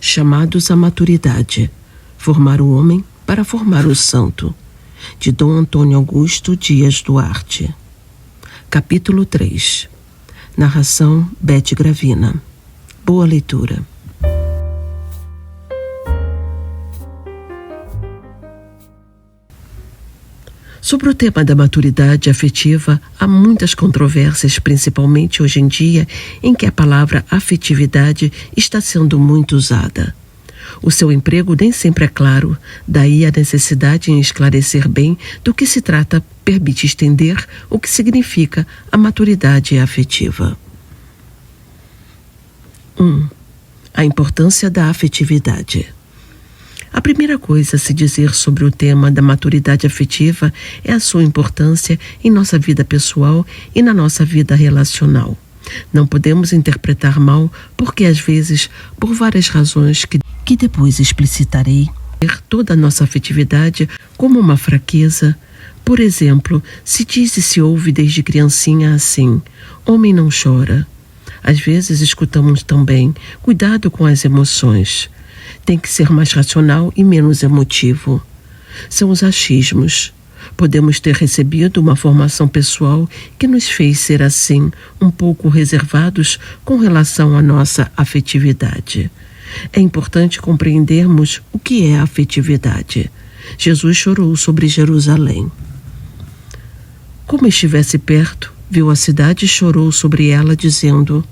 chamados à maturidade, formar o homem para formar o santo, de Dom Antônio Augusto Dias Duarte. Capítulo 3. Narração Bete Gravina. Boa leitura. Sobre o tema da maturidade afetiva, há muitas controvérsias, principalmente hoje em dia, em que a palavra afetividade está sendo muito usada. O seu emprego nem sempre é claro, daí a necessidade em esclarecer bem do que se trata permite estender o que significa a maturidade afetiva. 1. A importância da afetividade. A primeira coisa a se dizer sobre o tema da maturidade afetiva é a sua importância em nossa vida pessoal e na nossa vida relacional. Não podemos interpretar mal porque, às vezes, por várias razões que depois explicitarei, ter toda a nossa afetividade como uma fraqueza. Por exemplo, se diz e se ouve desde criancinha assim: homem não chora. Às vezes escutamos também: cuidado com as emoções. Tem que ser mais racional e menos emotivo. São os achismos. Podemos ter recebido uma formação pessoal que nos fez ser assim, um pouco reservados com relação à nossa afetividade. É importante compreendermos o que é a afetividade. Jesus chorou sobre Jerusalém. Como estivesse perto, viu a cidade e chorou sobre ela, dizendo: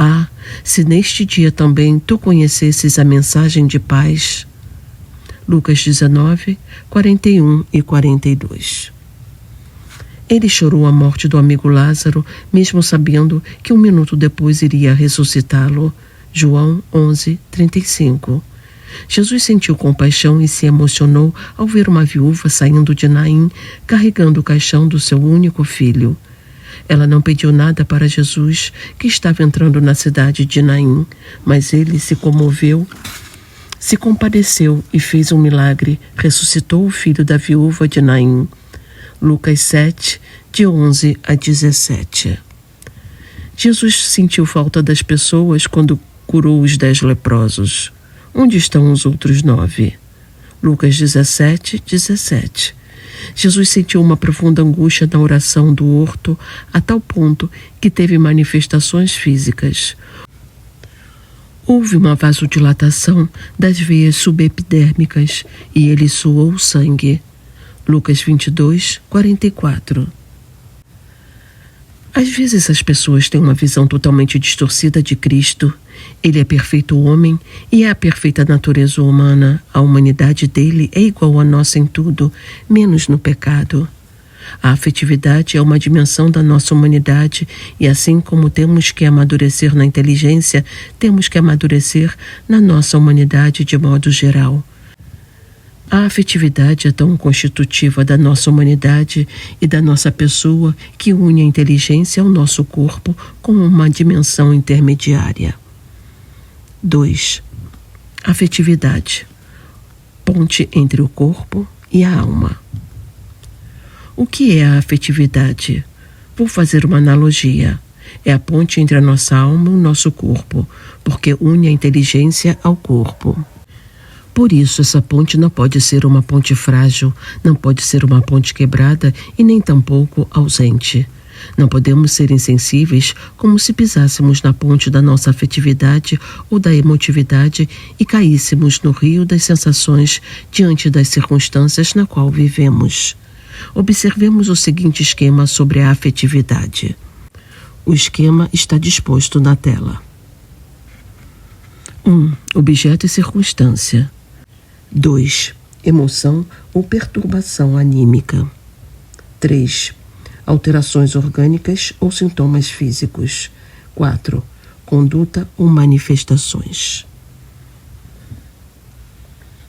ah, se neste dia também tu conhecesses a mensagem de paz. Lucas 19, 41 e 42. Ele chorou a morte do amigo Lázaro, mesmo sabendo que um minuto depois iria ressuscitá-lo. João 11, 35. Jesus sentiu compaixão e se emocionou ao ver uma viúva saindo de Naim, carregando o caixão do seu único filho. Ela não pediu nada para Jesus, que estava entrando na cidade de Naim, mas ele se comoveu, se compadeceu e fez um milagre, ressuscitou o filho da viúva de Naim. Lucas 7, de 11 a 17. Jesus sentiu falta das pessoas quando curou os 10 leprosos. Onde estão os outros 9? Lucas 17, 17. Jesus sentiu uma profunda angústia na oração do horto, a tal ponto que teve manifestações físicas. Houve uma vasodilatação das veias subepidérmicas e ele suou sangue. Lucas 22, 44. Às vezes as pessoas têm uma visão totalmente distorcida de Cristo. Ele é perfeito homem e é a perfeita natureza humana. A humanidade dele é igual a nossa em tudo, menos no pecado. A afetividade é uma dimensão da nossa humanidade e assim como temos que amadurecer na inteligência, temos que amadurecer na nossa humanidade de modo geral. A afetividade é tão constitutiva da nossa humanidade e da nossa pessoa que une a inteligência ao nosso corpo como uma dimensão intermediária. 2. Afetividade. Ponte entre o corpo e a alma. O que é a afetividade? Vou fazer uma analogia. É a ponte entre a nossa alma e o nosso corpo, porque une a inteligência ao corpo. Por isso, essa ponte não pode ser uma ponte frágil, não pode ser uma ponte quebrada e nem tampouco ausente. Não podemos ser insensíveis como se pisássemos na ponte da nossa afetividade ou da emotividade e caíssemos no rio das sensações diante das circunstâncias na qual vivemos. Observemos o seguinte esquema sobre a afetividade. O esquema está disposto na tela. 1. Objeto e circunstância. 2. Emoção ou perturbação anímica. 3. Alterações orgânicas ou sintomas físicos. 4. Conduta ou manifestações.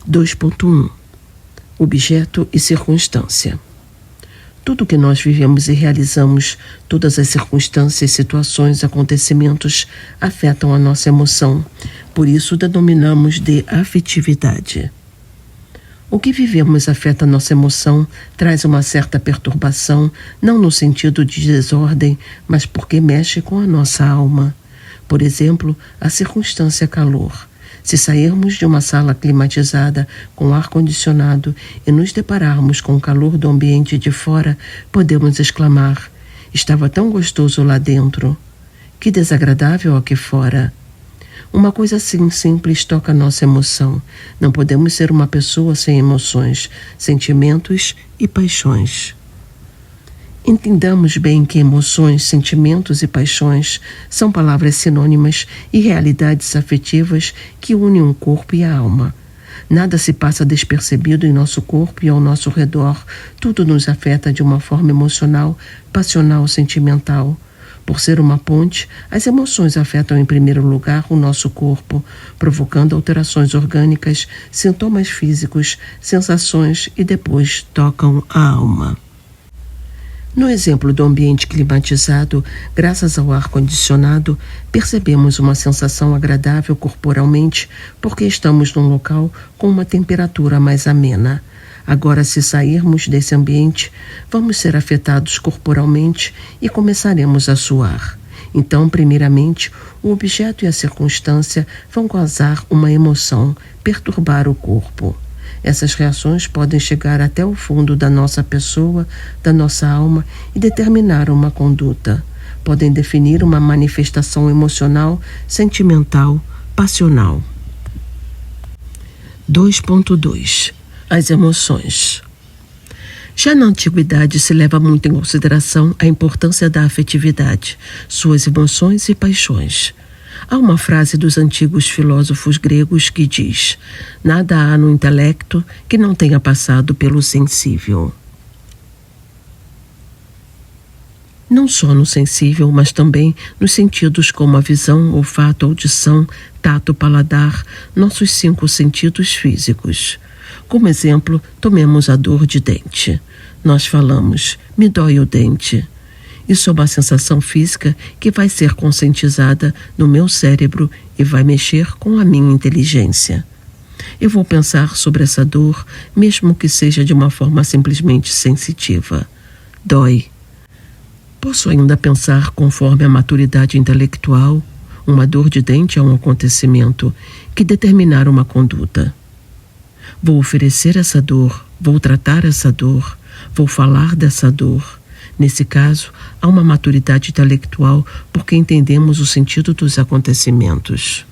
2.1. Objeto e circunstância. Tudo que nós vivemos e realizamos, todas as circunstâncias, situações, acontecimentos afetam a nossa emoção. Por isso denominamos de afetividade. O que vivemos afeta a nossa emoção, traz uma certa perturbação, não no sentido de desordem, mas porque mexe com a nossa alma. Por exemplo, a circunstância calor. Se sairmos de uma sala climatizada com ar-condicionado e nos depararmos com o calor do ambiente de fora, podemos exclamar: estava tão gostoso lá dentro. Que desagradável aqui fora. Uma coisa assim simples toca nossa emoção. Não podemos ser uma pessoa sem emoções, sentimentos e paixões. Entendamos bem que emoções, sentimentos e paixões são palavras sinônimas e realidades afetivas que unem o corpo e a alma. Nada se passa despercebido em nosso corpo e ao nosso redor. Tudo nos afeta de uma forma emocional, passional, sentimental. Por ser uma ponte, as emoções afetam em primeiro lugar o nosso corpo, provocando alterações orgânicas, sintomas físicos, sensações e depois tocam a alma. No exemplo do ambiente climatizado, graças ao ar-condicionado, percebemos uma sensação agradável corporalmente porque estamos num local com uma temperatura mais amena. Agora, se sairmos desse ambiente, vamos ser afetados corporalmente e começaremos a suar. Então, primeiramente, o objeto e a circunstância vão causar uma emoção, perturbar o corpo. Essas reações podem chegar até o fundo da nossa pessoa, da nossa alma e determinar uma conduta. Podem definir uma manifestação emocional, sentimental, passional. 2.2 As emoções. Já na antiguidade se leva muito em consideração a importância da afetividade, suas emoções e paixões. Há uma frase dos antigos filósofos gregos que diz: nada há no intelecto que não tenha passado pelo sensível. Não só no sensível, mas também nos sentidos como a visão, olfato, audição, tato, paladar, nossos 5 sentidos físicos. Como exemplo, tomemos a dor de dente. Nós falamos: me dói o dente. Isso é uma sensação física que vai ser conscientizada no meu cérebro e vai mexer com a minha inteligência. Eu vou pensar sobre essa dor, mesmo que seja de uma forma simplesmente sensitiva. Dói. Posso ainda pensar conforme a maturidade intelectual. Uma dor de dente é um acontecimento que determinar uma conduta. Vou oferecer essa dor, vou tratar essa dor, vou falar dessa dor. Nesse caso, há uma maturidade intelectual porque entendemos o sentido dos acontecimentos.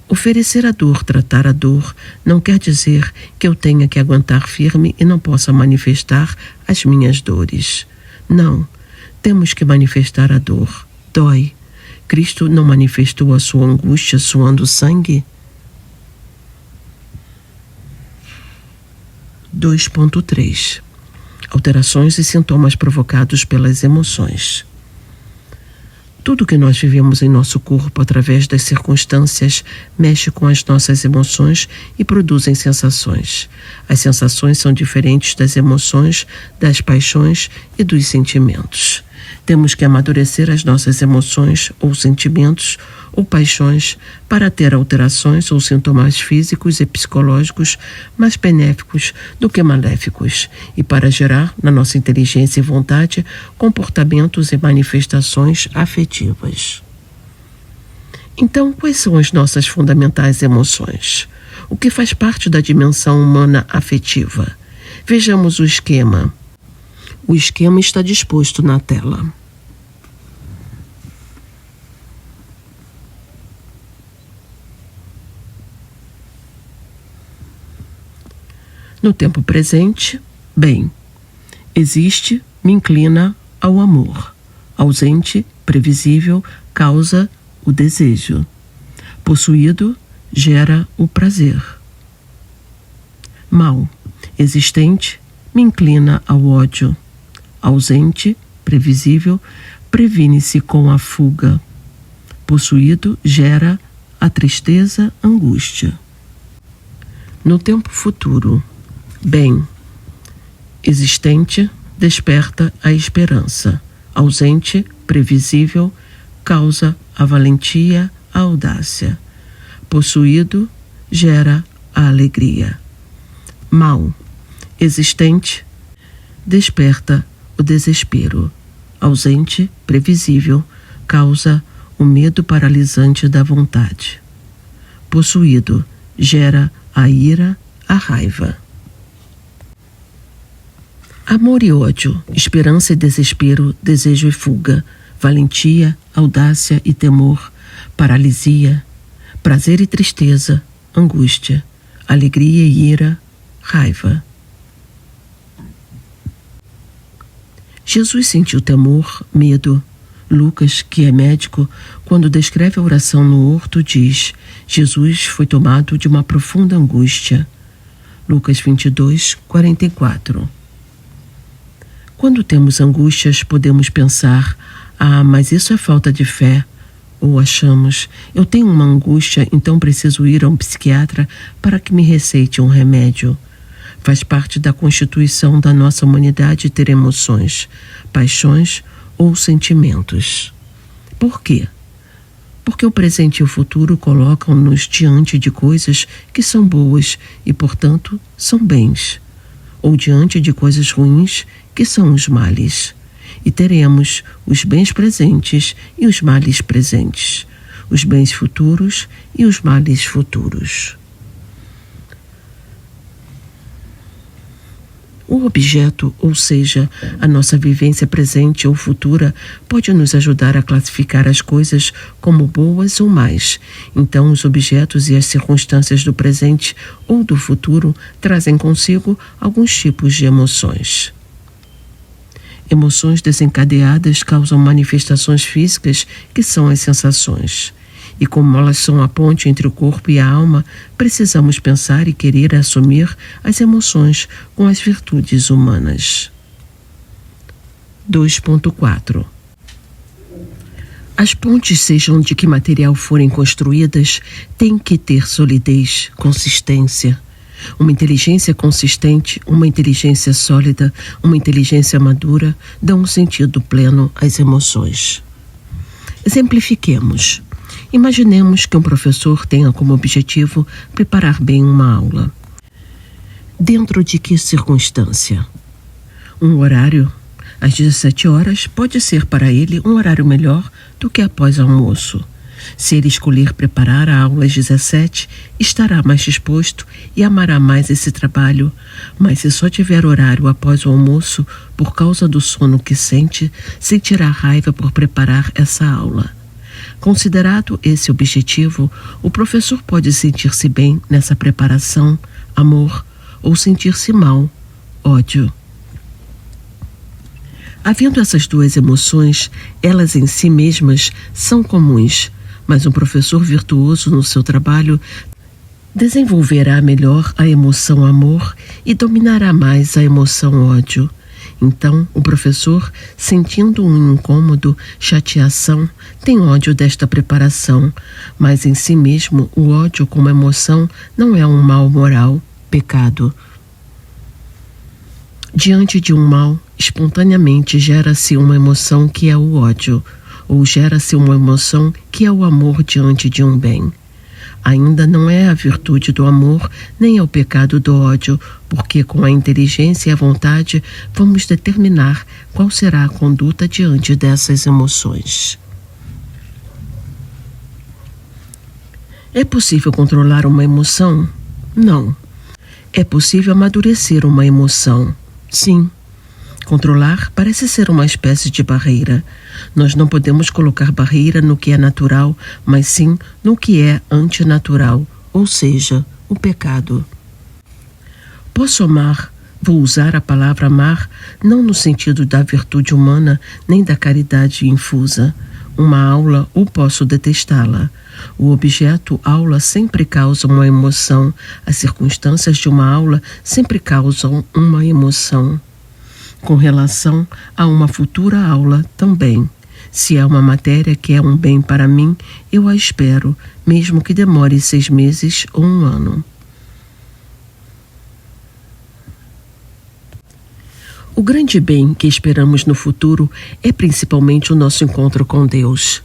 Oferecer a dor, tratar a dor, não quer dizer que eu tenha que aguentar firme e não possa manifestar as minhas dores. Não, temos que manifestar a dor. Dói. Cristo não manifestou a sua angústia suando sangue? 2.3 Alterações e sintomas provocados pelas emoções. Tudo que nós vivemos em nosso corpo através das circunstâncias mexe com as nossas emoções e produzem sensações. As sensações são diferentes das emoções, das paixões e dos sentimentos. Temos que amadurecer as nossas emoções ou sentimentos ou paixões para ter alterações ou sintomas físicos e psicológicos mais benéficos do que maléficos e para gerar na nossa inteligência e vontade comportamentos e manifestações afetivas. Então, quais são as nossas fundamentais emoções? O que faz parte da dimensão humana afetiva? Vejamos o esquema. O esquema está disposto na tela. No tempo presente, bem. Existe, me inclina ao amor. Ausente, previsível, causa o desejo. Possuído, gera o prazer. Mal. Existente, me inclina ao ódio. Ausente, previsível, previne-se com a fuga. Possuído, gera a tristeza, angústia. No tempo futuro, bem. Existente, desperta a esperança. Ausente, previsível, causa a valentia, a audácia. Possuído, gera a alegria. Mal. Existente, desperta o desespero. Ausente, previsível, causa o medo paralisante da vontade. possuído, gera a ira, a raiva. Amor e ódio, esperança e desespero, desejo e fuga, valentia, audácia e temor, paralisia, prazer e tristeza, angústia, alegria e ira, raiva. Jesus sentiu temor, medo. Lucas, que é médico, quando descreve a oração no horto, diz: Jesus foi tomado de uma profunda angústia. Lucas 22, 44. Quando temos angústias, podemos pensar: mas isso é falta de fé. Ou achamos: eu tenho uma angústia, então preciso ir a um psiquiatra para que me receite um remédio. Faz parte da constituição da nossa humanidade ter emoções, paixões ou sentimentos. Por quê? Porque o presente e o futuro colocam-nos diante de coisas que são boas e, portanto, são bens, ou diante de coisas ruins que são os males. E teremos os bens presentes e os males presentes, os bens futuros e os males futuros. O objeto, ou seja, a nossa vivência presente ou futura, pode nos ajudar a classificar as coisas como boas ou más. Então, os objetos e as circunstâncias do presente ou do futuro trazem consigo alguns tipos de emoções. Emoções desencadeadas causam manifestações físicas que são as sensações. E como elas são a ponte entre o corpo e a alma, precisamos pensar e querer assumir as emoções com as virtudes humanas. 2.4 As pontes, sejam de que material forem construídas, têm que ter solidez, consistência. Uma inteligência consistente, uma inteligência sólida, uma inteligência madura dão um sentido pleno às emoções. Exemplifiquemos. Imaginemos que um professor tenha como objetivo preparar bem uma aula. Dentro de que circunstância? Um horário, às 17 horas, pode ser para ele um horário melhor do que após almoço. Se ele escolher preparar a aula às 17, estará mais disposto e amará mais esse trabalho, mas se só tiver horário após o almoço, por causa do sono que sente, sentirá raiva por preparar essa aula. Considerado esse objetivo, o professor pode sentir-se bem nessa preparação, amor, ou sentir-se mal, ódio. Havendo essas duas emoções, elas em si mesmas são comuns, mas um professor virtuoso no seu trabalho desenvolverá melhor a emoção amor e dominará mais a emoção ódio. Então, o professor, sentindo um incômodo, chateação, tem ódio desta preparação, mas em si mesmo o ódio como emoção não é um mal moral, pecado. Diante de um mal, espontaneamente gera-se uma emoção que é o ódio, ou gera-se uma emoção que é o amor diante de um bem. Ainda não é a virtude do amor, nem é o pecado do ódio, porque com a inteligência e a vontade vamos determinar qual será a conduta diante dessas emoções. É possível controlar uma emoção? Não. É possível amadurecer uma emoção? Sim. Controlar parece ser uma espécie de barreira. Nós não podemos colocar barreira no que é natural, mas sim no que é antinatural, ou seja, o pecado. Posso amar, vou usar a palavra amar, não no sentido da virtude humana, nem da caridade infusa. Uma aula ou posso detestá-la. O objeto aula sempre causa uma emoção, as circunstâncias de uma aula sempre causam uma emoção. Com relação a uma futura aula também. Se é uma matéria que é um bem para mim, eu a espero, mesmo que demore 6 meses ou 1 ano. O grande bem que esperamos no futuro é principalmente o nosso encontro com Deus.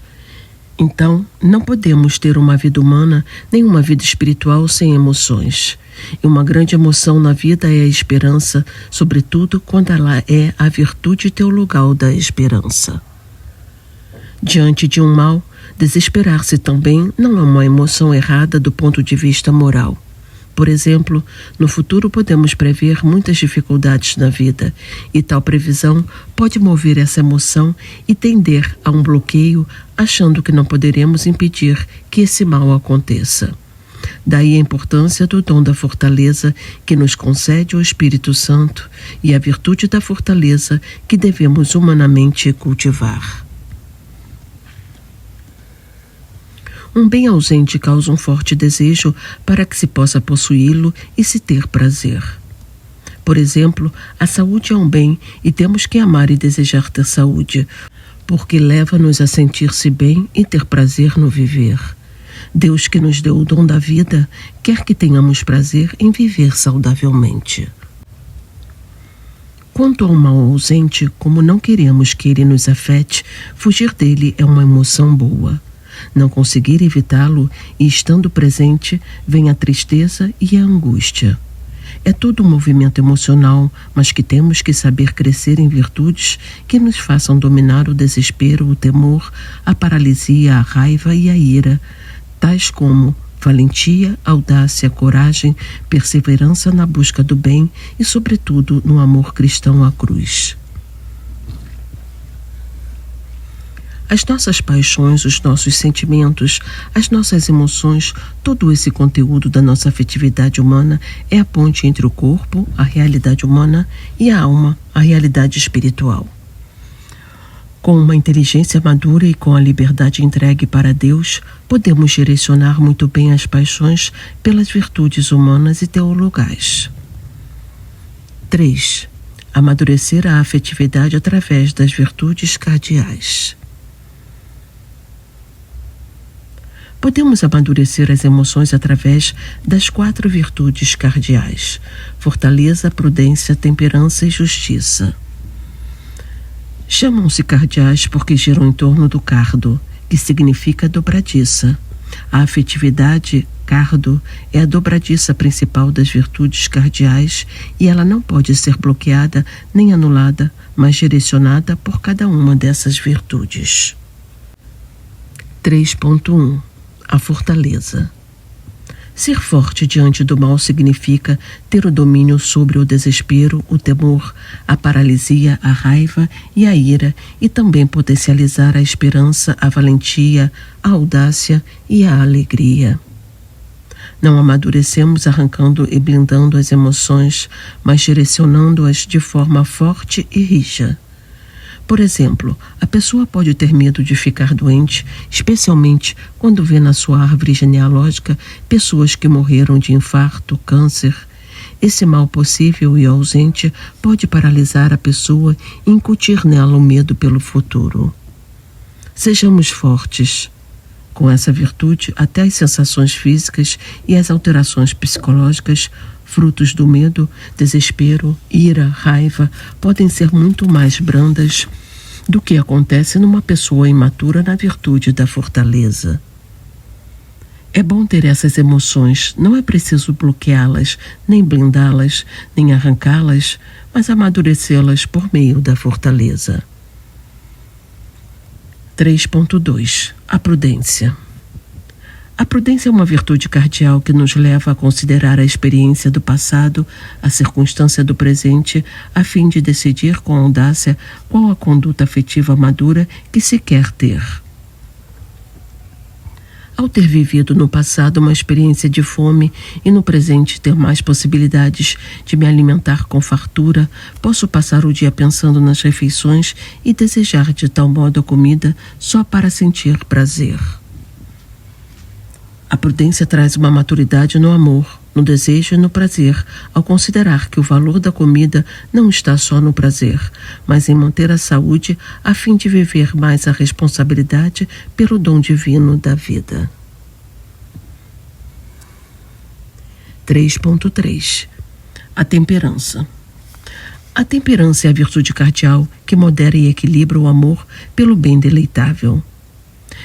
Então, não podemos ter uma vida humana nem uma vida espiritual sem emoções. E uma grande emoção na vida é a esperança, sobretudo quando ela é a virtude teologal da esperança. Diante de um mal, Desesperar-se também não é uma emoção errada do ponto de vista moral. Por exemplo, no futuro podemos prever muitas dificuldades na vida, e tal previsão pode mover essa emoção e tender a um bloqueio, achando que não poderemos impedir que esse mal aconteça. Daí a importância do dom da fortaleza que nos concede o Espírito Santo e a virtude da fortaleza que devemos humanamente cultivar. Um bem ausente causa um forte desejo para que se possa possuí-lo e se ter prazer. Por exemplo, a saúde é um bem e temos que amar e desejar ter saúde, porque leva-nos a sentir-se bem e ter prazer no viver. Deus, que nos deu o dom da vida, quer que tenhamos prazer em viver saudavelmente. Quanto ao mal ausente, como não queremos que ele nos afete, fugir dele é uma emoção boa. Não conseguir evitá-lo e, estando presente, vem a tristeza e a angústia. É todo um movimento emocional, mas que temos que saber crescer em virtudes que nos façam dominar o desespero, o temor, a paralisia, a raiva e a ira, tais como valentia, audácia, coragem, perseverança na busca do bem e, sobretudo, no amor cristão à cruz. As nossas paixões, os nossos sentimentos, as nossas emoções, todo esse conteúdo da nossa afetividade humana é a ponte entre o corpo, a realidade humana, e a alma, a realidade espiritual. Com uma inteligência madura e com a liberdade entregue para Deus, podemos direcionar muito bem as paixões pelas virtudes humanas e teologais. 3. Amadurecer a afetividade através das virtudes cardeais. Podemos amadurecer as emoções através das 4 virtudes cardeais: fortaleza, prudência, temperança e justiça. Chamam-se cardeais porque giram em torno do cardo, que significa dobradiça. A afetividade, cardo, é a dobradiça principal das virtudes cardeais e ela não pode ser bloqueada nem anulada, mas direcionada por cada uma dessas virtudes. 3.1 A fortaleza. Ser forte diante do mal significa ter o domínio sobre o desespero, o temor, a paralisia, a raiva e a ira, e também potencializar a esperança, a valentia, a audácia e a alegria. Não amadurecemos arrancando e blindando as emoções, mas direcionando-as de forma forte e rija. Por exemplo, a pessoa pode ter medo de ficar doente, especialmente quando vê na sua árvore genealógica pessoas que morreram de infarto, câncer. Esse mal possível e ausente pode paralisar a pessoa e incutir nela o medo pelo futuro. Sejamos fortes. Com essa virtude, até as sensações físicas e as alterações psicológicas, frutos do medo, desespero, ira, raiva, podem ser muito mais brandas do que acontece numa pessoa imatura na virtude da fortaleza. É bom ter essas emoções, não é preciso bloqueá-las, nem blindá-las, nem arrancá-las, mas amadurecê-las por meio da fortaleza. 3.2 A prudência. A prudência é uma virtude cardeal que nos leva a considerar a experiência do passado, a circunstância do presente, a fim de decidir com audácia qual a conduta afetiva madura que se quer ter. Ao ter vivido no passado uma experiência de fome e no presente ter mais possibilidades de me alimentar com fartura, posso passar o dia pensando nas refeições e desejar de tal modo a comida só para sentir prazer. A prudência traz uma maturidade no amor, no desejo e no prazer, ao considerar que o valor da comida não está só no prazer, mas em manter a saúde a fim de viver mais a responsabilidade pelo dom divino da vida. 3.3 A temperança. A temperança é a virtude cardeal que modera e equilibra o amor pelo bem deleitável.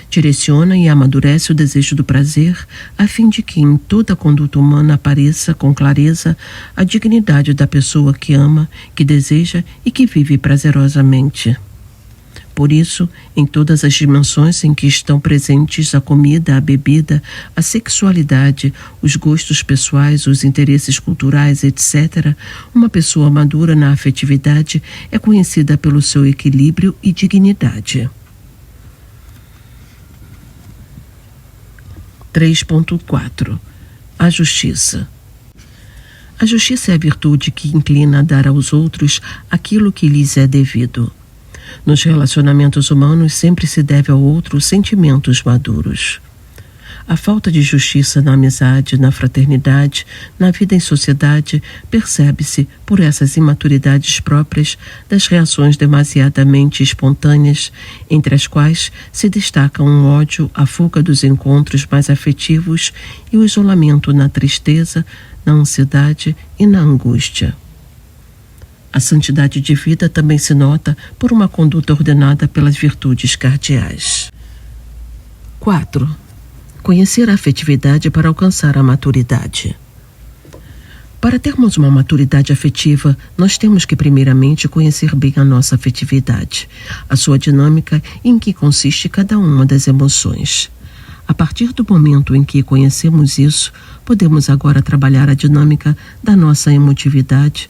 Direciona e amadurece o desejo do prazer, a fim de que em toda a conduta humana apareça com clareza a dignidade da pessoa que ama, que deseja e que vive prazerosamente. Por isso, em todas as dimensões em que estão presentes a comida, a bebida, a sexualidade, os gostos pessoais, os interesses culturais, etc., uma pessoa madura na afetividade é conhecida pelo seu equilíbrio e dignidade. 3.4. A justiça. A justiça é a virtude que inclina a dar aos outros aquilo que lhes é devido. Nos relacionamentos humanos sempre se deve ao outro sentimentos maduros. A falta de justiça na amizade, na fraternidade, na vida em sociedade, percebe-se por essas imaturidades próprias das reações demasiadamente espontâneas, entre as quais se destacam o ódio, a fuga dos encontros mais afetivos e o isolamento na tristeza, na ansiedade e na angústia. A santidade de vida também se nota por uma conduta ordenada pelas virtudes cardeais. 4. Conhecer a afetividade para alcançar a maturidade. Para termos uma maturidade afetiva, nós temos que primeiramente conhecer bem a nossa afetividade, a sua dinâmica e em que consiste cada uma das emoções. A partir do momento em que conhecemos isso, podemos agora trabalhar a dinâmica da nossa emotividade,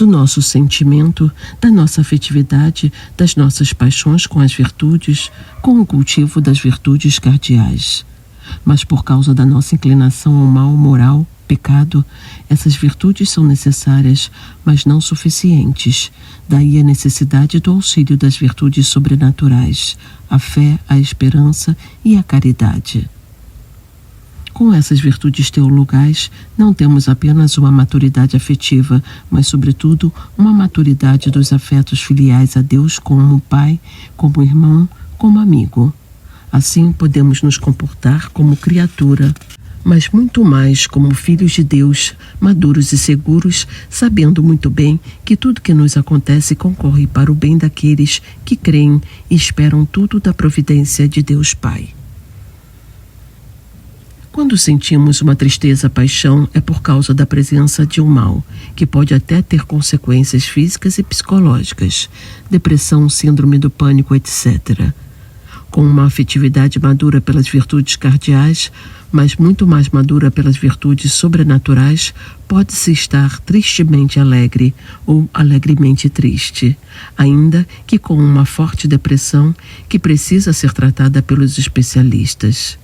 do nosso sentimento, da nossa afetividade, das nossas paixões com as virtudes, com o cultivo das virtudes cardeais. Mas por causa da nossa inclinação ao mal moral, pecado, essas virtudes são necessárias, mas não suficientes. Daí a necessidade do auxílio das virtudes sobrenaturais, a fé, a esperança e a caridade. Com essas virtudes teologais, não temos apenas uma maturidade afetiva, mas, sobretudo, uma maturidade dos afetos filiais a Deus como pai, como irmão, como amigo. Assim, podemos nos comportar como criatura, mas muito mais como filhos de Deus, maduros e seguros, sabendo muito bem que tudo que nos acontece concorre para o bem daqueles que creem e esperam tudo da providência de Deus Pai. Quando sentimos uma tristeza, paixão, é por causa da presença de um mal, que pode até ter consequências físicas e psicológicas, depressão, síndrome do pânico, etc. Com uma afetividade madura pelas virtudes cardeais, mas muito mais madura pelas virtudes sobrenaturais, pode-se estar tristemente alegre ou alegremente triste, ainda que com uma forte depressão que precisa ser tratada pelos especialistas.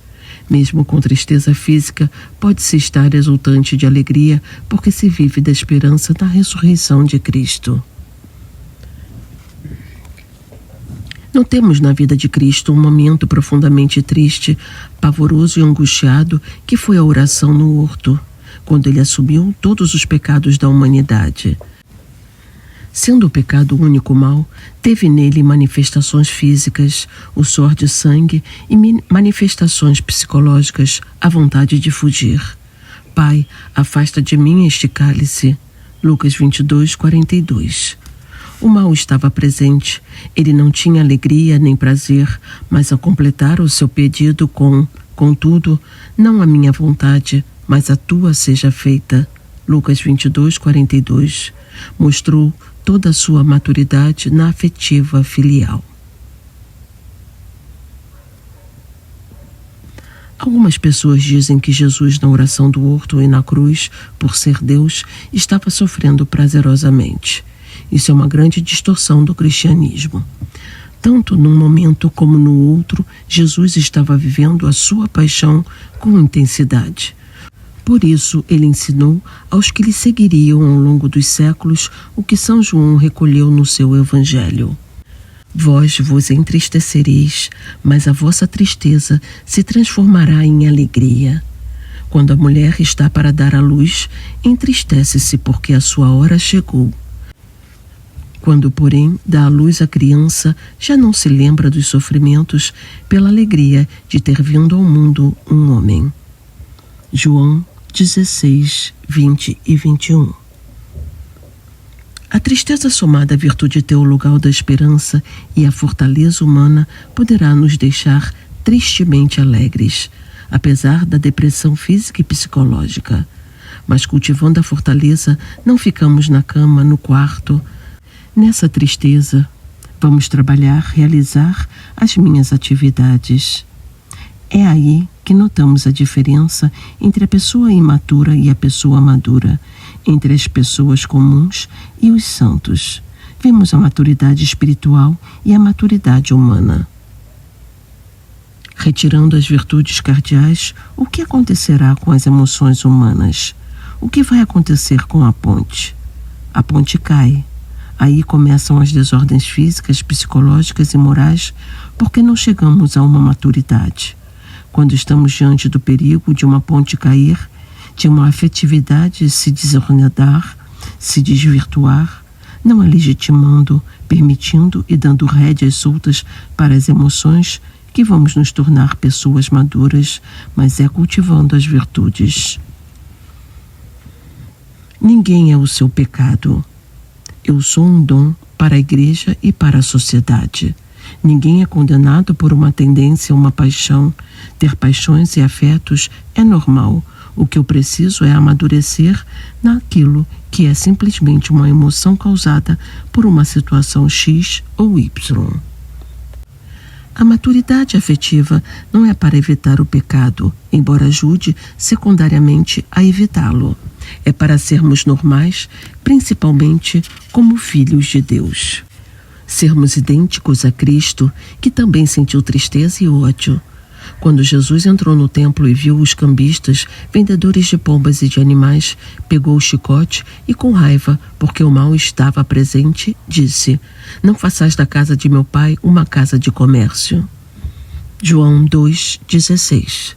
Mesmo com tristeza física, pode-se estar exultante de alegria, porque se vive da esperança da ressurreição de Cristo. Não temos na vida de Cristo um momento profundamente triste, pavoroso e angustiado, que foi a oração no horto, quando ele assumiu todos os pecados da humanidade. Sendo o pecado o único mal, teve nele manifestações físicas, o suor de sangue, e manifestações psicológicas, a vontade de fugir. Pai, afasta de mim este cálice. Lucas 22:42. O mal estava presente. Ele não tinha alegria nem prazer, mas ao completar o seu pedido contudo, não a minha vontade, mas a tua seja feita. Lucas 22:42. Mostrou toda a sua maturidade na afetiva filial. Algumas pessoas dizem que Jesus, na oração do horto e na cruz, por ser Deus, estava sofrendo prazerosamente. Isso é uma grande distorção do cristianismo. Tanto num momento como no outro, Jesus estava vivendo a sua paixão com intensidade. Por isso, ele ensinou aos que lhe seguiriam ao longo dos séculos o que São João recolheu no seu Evangelho. Vós vos entristecereis, mas a vossa tristeza se transformará em alegria. Quando a mulher está para dar à luz, entristece-se porque a sua hora chegou. Quando, porém, dá à luz a criança, já não se lembra dos sofrimentos pela alegria de ter vindo ao mundo um homem. João 16, 20 e 21. A tristeza somada à virtude teologal da esperança e à fortaleza humana poderá nos deixar tristemente alegres, apesar da depressão física e psicológica. Mas cultivando a fortaleza, não ficamos na cama, no quarto, nessa tristeza, Vamos trabalhar, realizar as minhas atividades. É aí que notamos a diferença entre a pessoa imatura e a pessoa madura, entre as pessoas comuns e os santos. Vemos a maturidade espiritual e a maturidade humana. Retirando as virtudes cardeais, o que acontecerá com as emoções humanas? O que vai acontecer com a ponte? A ponte cai. Aí começam as desordens físicas, psicológicas e morais, porque não chegamos a uma maturidade. Quando estamos diante do perigo de uma ponte cair, de uma afetividade se desorientar, se desvirtuar, não a legitimando, permitindo e dando rédeas soltas para as emoções, que vamos nos tornar pessoas maduras, mas é cultivando as virtudes. Ninguém é o seu pecado. Eu sou um dom para a igreja e para a sociedade. Ninguém é condenado por uma tendência, uma paixão. Ter paixões e afetos é normal. O que eu preciso é amadurecer naquilo que é simplesmente uma emoção causada por uma situação X ou Y. A maturidade afetiva não é para evitar o pecado, embora ajude secundariamente a evitá-lo. É para sermos normais, principalmente como filhos de Deus. Sermos idênticos a Cristo, que também sentiu tristeza e ódio. Quando Jesus entrou no templo e viu os cambistas, vendedores de pombas e de animais, pegou o chicote e, com raiva, porque o mal estava presente, disse: "Não façais da casa de meu pai uma casa de comércio." João 2,16.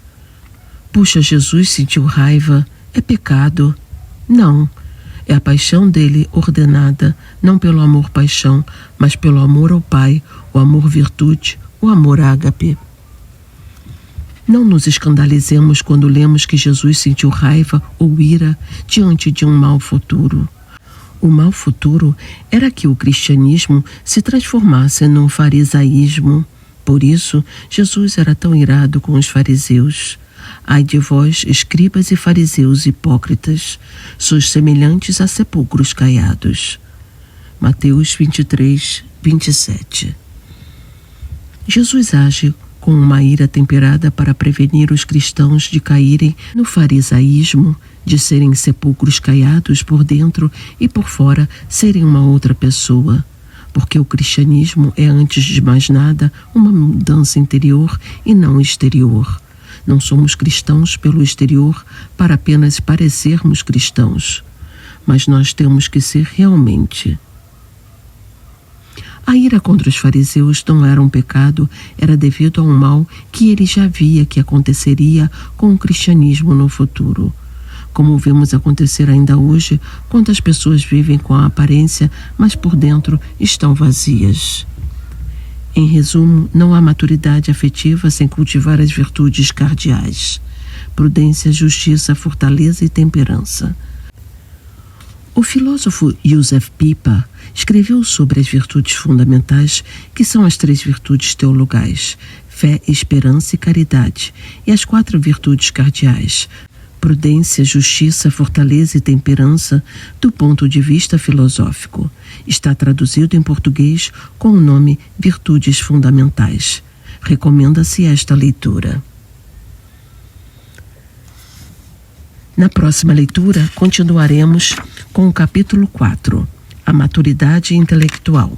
Puxa, Jesus sentiu raiva. É pecado? Não. É a paixão dele ordenada, não pelo amor-paixão, mas pelo amor ao Pai, o amor-virtude, o amor ágape. Não nos escandalizemos quando lemos que Jesus sentiu raiva ou ira diante de um mal futuro. O mal futuro era que o cristianismo se transformasse num farisaísmo. Por isso, Jesus era tão irado com os fariseus. Ai de vós, escribas e fariseus hipócritas, sois semelhantes a sepulcros caiados. Mateus 23, 27. Jesus age com uma ira temperada para prevenir os cristãos de caírem no farisaísmo, de serem sepulcros caiados por dentro e por fora serem uma outra pessoa. Porque o cristianismo é, antes de mais nada, uma mudança interior e não exterior. Não somos cristãos pelo exterior para apenas parecermos cristãos, mas nós temos que ser realmente. A ira contra os fariseus não era um pecado, era devido a um mal que ele já via que aconteceria com o cristianismo no futuro. Como vemos acontecer ainda hoje, quantas pessoas vivem com a aparência, mas por dentro estão vazias. Em resumo, não há maturidade afetiva sem cultivar as virtudes cardeais: prudência, justiça, fortaleza e temperança. O filósofo Joseph Pieper escreveu sobre as virtudes fundamentais, que são as 3 virtudes teologais: fé, esperança e caridade, e as 4 virtudes cardeais: prudência, justiça, fortaleza e temperança, do ponto de vista filosófico. Está traduzido em português com o nome Virtudes Fundamentais. Recomenda-se esta leitura. Na próxima leitura, continuaremos com o capítulo 4, a maturidade intelectual.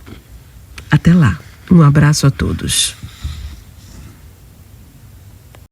Até lá. Um abraço a todos.